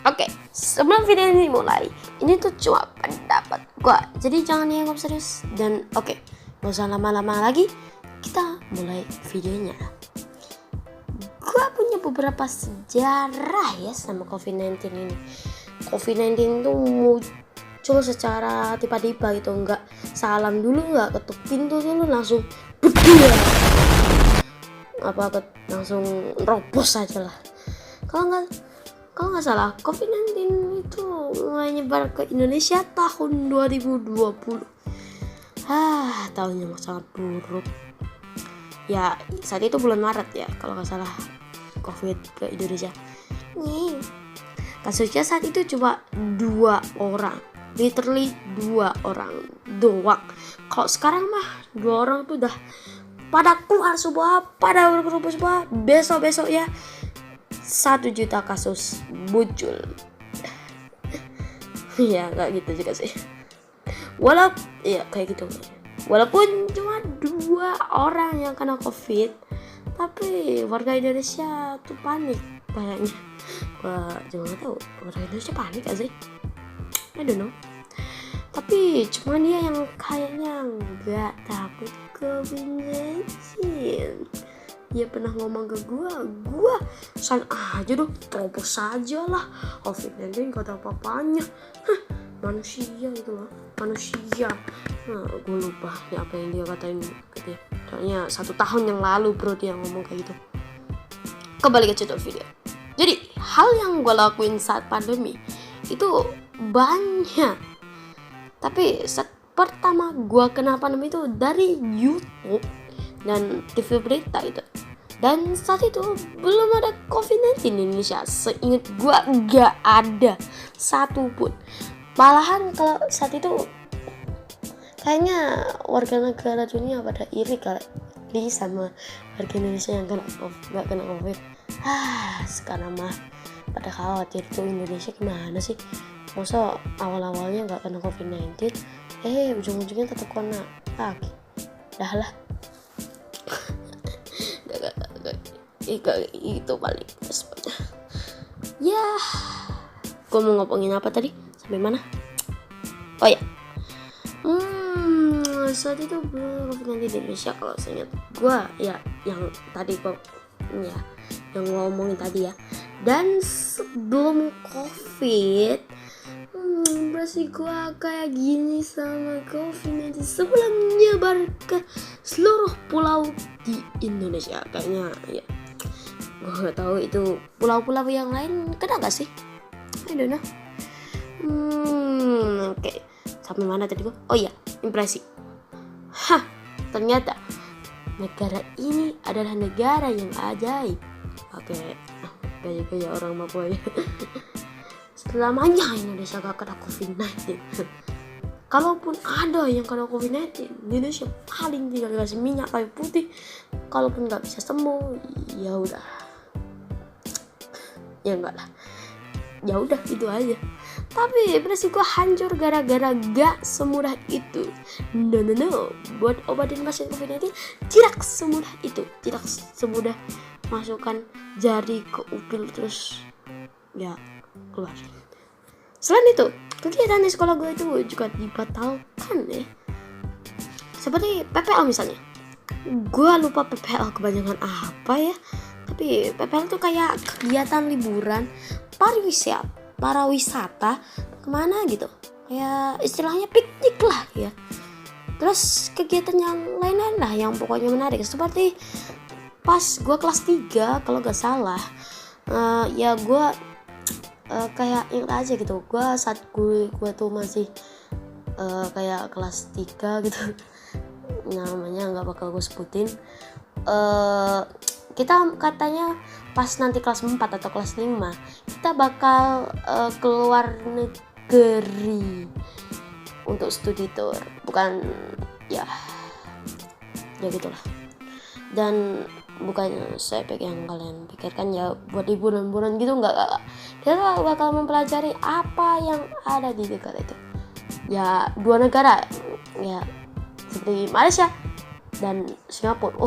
Oke, sebelum video ini mulai, ini tuh cuma pendapat gua, jadi jangan dianggap serius. Dan oke, gak usah lama-lama lagi, kita mulai videonya. Gua punya beberapa sejarah ya sama COVID-19 ini. COVID-19 tuh muncul secara tiba-tiba gitu, nggak salam dulu, nggak ketuk pintu dulu, langsung berdua langsung robos aja lah. Kalau nggak salah, COVID-19 itu mulai nyebar ke Indonesia tahun 2020. Tahun yang sangat buruk. Ya, saat itu bulan Maret ya, kalau nggak salah COVID ke Indonesia. Kasusnya saat itu cuma 2 orang, literally 2 orang doang. Kalau sekarang mah 2 orang tuh udah pada keluar semua, pada berkumpul semua. Besok ya 1 juta kasus muncul. Ya kayak gitu juga sih. Walaupun cuma 2 orang yang kena COVID, tapi warga Indonesia tuh panik kayaknya. Gua juga gak tahu warga Indonesia panik gak sih? I don't know. Tapi cuma dia yang kayaknya gak takut COVID-19. Dia pernah ngomong ke gua san aja dong, terobos saja lah, COVID-19 gak ada apa-apanya. Manusia itu loh, manusia. Gue lupa ya apa yang dia katain gitu. Kayaknya 1 tahun yang lalu bro dia ngomong kayak gitu. Kembali ke judul video. Jadi hal yang gue lakuin saat pandemi itu banyak. Tapi saat pertama gue kena pandemi itu dari YouTube dan TV berita itu. Dan saat itu belum ada COVID-19 di Indonesia. Seingat gue gak ada satupun. Malahan kalau saat itu kayaknya warga negara dunia pada iri kali sama warga Indonesia yang gak kena COVID. Sekarang mah pada khawatir tuh Indonesia gimana sih. Masa awal-awalnya gak kena COVID-19, ujung-ujungnya tetap kena lagi. Dah lah. Itu paling ya. Gue mau ngomongin apa tadi? Sampai mana? Oh ya, saat itu belum COVID-19 di Indonesia kalau seingat gue ya, yang tadi gue ya yang ngomongin tadi ya. Dan sebelum COVID, berarti gue kayak gini sama COVID-19 sebelum nyebar ke seluruh pulau di Indonesia kayaknya ya. Gue gak tahu itu pulau-pulau yang lain kena gak sih? I don't know. Oke. Sampai mana tadi gue? Oh iya, impresi. Ternyata negara ini adalah negara yang ajaib. Oke. Gaya orang Papua ya. Selamanya Indonesia gak kena COVID-19. Kalaupun ada yang kena COVID-19, Indonesia paling tinggal dikasih minyak kayu putih. Kalaupun gak bisa sembuh, ya udah. Ya enggak lah. Ya udah itu aja. Tapi beresiko hancur gara-gara gak semudah itu. No. Buat obatin pasien COVID-19 tidak semudah itu. Tidak semudah masukkan jari ke upil terus ya keluar. Selain itu, kegiatan di sekolah gue itu juga dibatalkan ya. Seperti PPL misalnya. Gue lupa PPL kebanyakan apa ya. Tapi PPL tuh kayak kegiatan liburan pariwisata kemana gitu. Kayak istilahnya piknik lah ya. Terus kegiatan yang lain-lain lah yang pokoknya menarik. Seperti pas gue kelas 3 kalau gak salah. Ya gue kayak ingat aja gitu. Gue saat gue tuh masih kayak kelas 3 gitu. Namanya gak bakal gue sebutin. Kita katanya pas nanti kelas 4 atau kelas 5 kita bakal keluar negeri untuk studi tour. Bukan ya gitulah. Dan bukan saya yang kalian pikirkan ya buat liburan-liburan gitu, enggak. Kita bakal mempelajari apa yang ada di negara itu. Ya 2 negara ya, seperti Malaysia dan Singapura.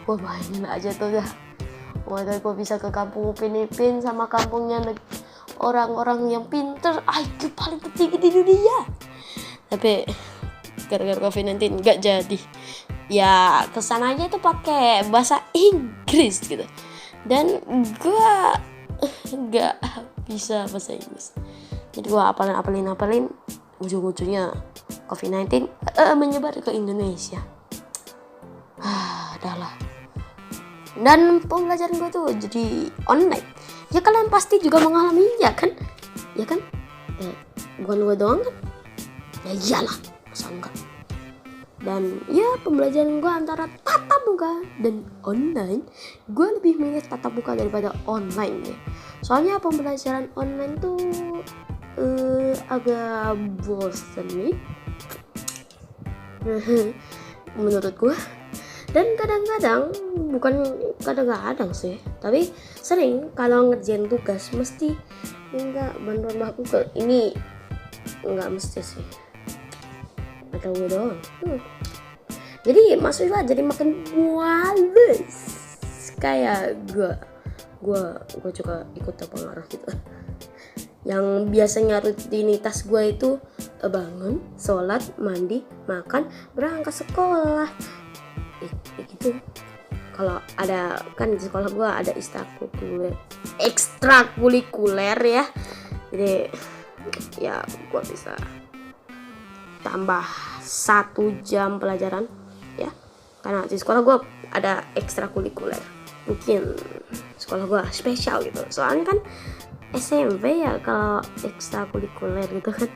Wah bayangin aja tuh dah. Oh my god, gue bisa ke kampung Upin sama kampungnya orang-orang yang pinter, IQ paling tertinggi di dunia. Tapi gara-gara COVID-19 nggak jadi. Ya kesananya itu pakai bahasa Inggris gitu. Dan gue nggak bisa bahasa Inggris. Jadi gue apalin, ujung-ujungnya COVID-19 menyebar ke Indonesia. Dah lah. Dan pembelajaran gue tuh jadi online. Ya kalian pasti juga mengalaminya kan? Ya kan? Bukan gue doang kan? Ya iyalah, masa enggak? Dan ya pembelajaran gue antara tatap muka dan online, gue lebih milih tatap muka daripada online ya. Soalnya pembelajaran online tuh agak bosan nih menurut gue. Dan kadang-kadang, bukan kadang-kadang sih, tapi sering kalau ngerjain tugas mesti enggak bantuan Mbak Google. Ini enggak mesti sih, atau gue doang. Jadi maksudnya jadi makin males. Kayak gue juga ikut terpengaruh gitu. Yang biasanya rutinitas gue itu bangun, sholat, mandi, makan, berangkat sekolah. Gitu. Kalau ada kan di sekolah gue ada ekstrakurikuler ya. Jadi ya gue bisa tambah 1 jam pelajaran ya. Karena di sekolah gue ada ekstrakurikuler. Mungkin sekolah gue spesial gitu. Soalnya kan SMP ya kalau ekstrakurikuler gitu kan.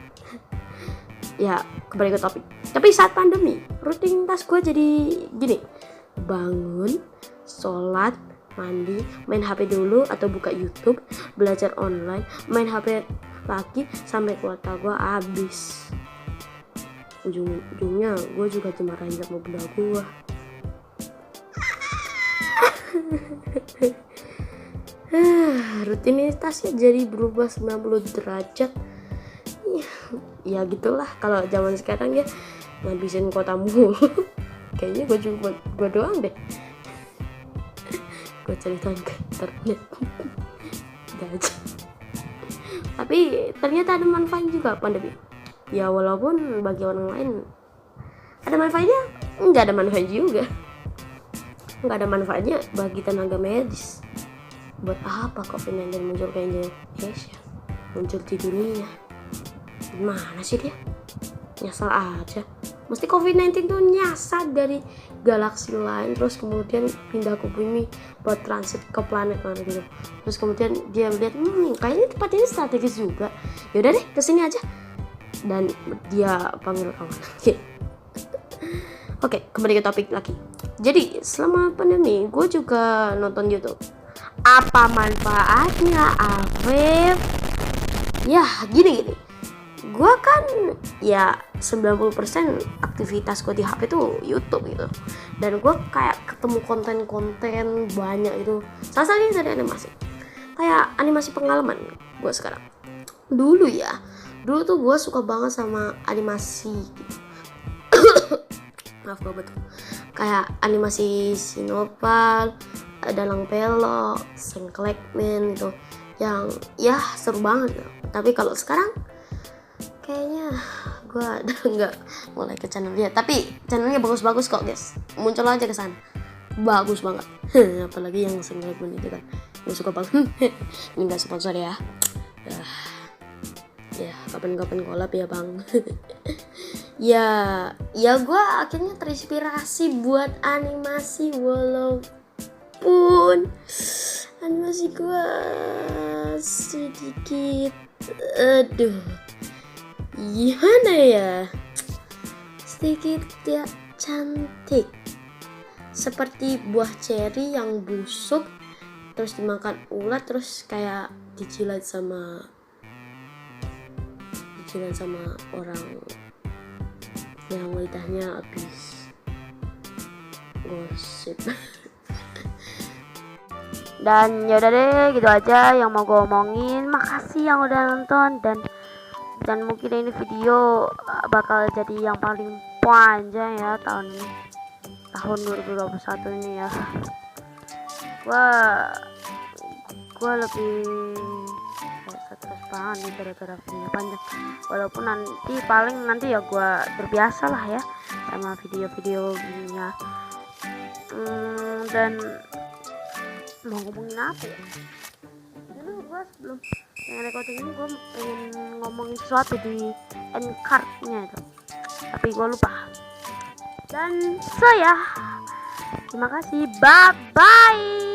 Ya kembali ke topik. Tapi saat pandemi rutinitas gue jadi gini: bangun, sholat, mandi, main HP dulu atau buka YouTube, belajar online, main HP lagi sampai kuota gue habis. Ujung-ujungnya gue juga dimarahin sama bunda gue. Rutinitasnya jadi berubah 90 derajat. Ya gitulah kalau zaman sekarang ya, ngabisin kota mulu. Kayaknya gue doang deh. Gue ceritain ke internet. Gak aja. Tapi ternyata ada manfaat juga pandemi. Ya walaupun bagi orang lain ada manfaatnya, nggak ada manfaat juga. Nggak ada manfaatnya bagi tenaga medis. Buat apa COVID-19 muncul ke Indonesia, muncul di dunia? Mana sih dia? Nyasar aja. Mesti COVID-19 tuh nyasar dari galaksi lain, terus kemudian pindah ke bumi buat transit ke planet mana gitu. Terus kemudian dia lihat, kayaknya tempat ini strategis juga. Yaudah deh, kesini aja. Dan dia panggil kawan. Oke, kembali ke topik lagi. Jadi selama pandemi gue juga nonton YouTube. Apa manfaatnya, Afif? Ya gini. Gue kan ya 90% aktivitas gue di HP tuh YouTube gitu. Dan gue kayak ketemu konten-konten banyak itu. Salah satunya dari animasi. Kayak animasi pengalaman gue sekarang. Dulu tuh gue suka banget sama animasi gitu. Maaf gue betul. Kayak animasi Sinopal, Dalang Pelok, Sengklekmen gitu. Yang ya seru banget gitu. Tapi kalau sekarang kayaknya gue udah nggak mulai ke channel dia. Tapi channelnya bagus-bagus kok guys, muncul aja ke sana, bagus banget. Apalagi yang Sengklekmen itu kan gue suka banget. Ini nggak sponsor ya. Ya kapan-kapan collab ya bang. ya gue akhirnya terinspirasi buat animasi, walaupun animasi gue sedikit gimana ya, sedikit tidak cantik, seperti buah ceri yang busuk terus dimakan ulat, terus kayak dijilat sama orang yang lidahnya habis gosip. Dan yaudah deh, gitu aja yang mau gue omongin. Makasih yang udah nonton, dan mungkin ini video bakal jadi yang paling panjang ya tahun 2021 ini ya. Wah, gue lebih kayak stres banget nih gara-gara videonya panjang. Walaupun nanti ya gue terbiasa lah ya sama video-video gininya. Dan mau ngomongin apa ya? Dulu gue sebelum yang recording ini gue pengen ngomongin sesuatu di end cardnya itu, tapi gue lupa. Dan terima kasih, bye bye.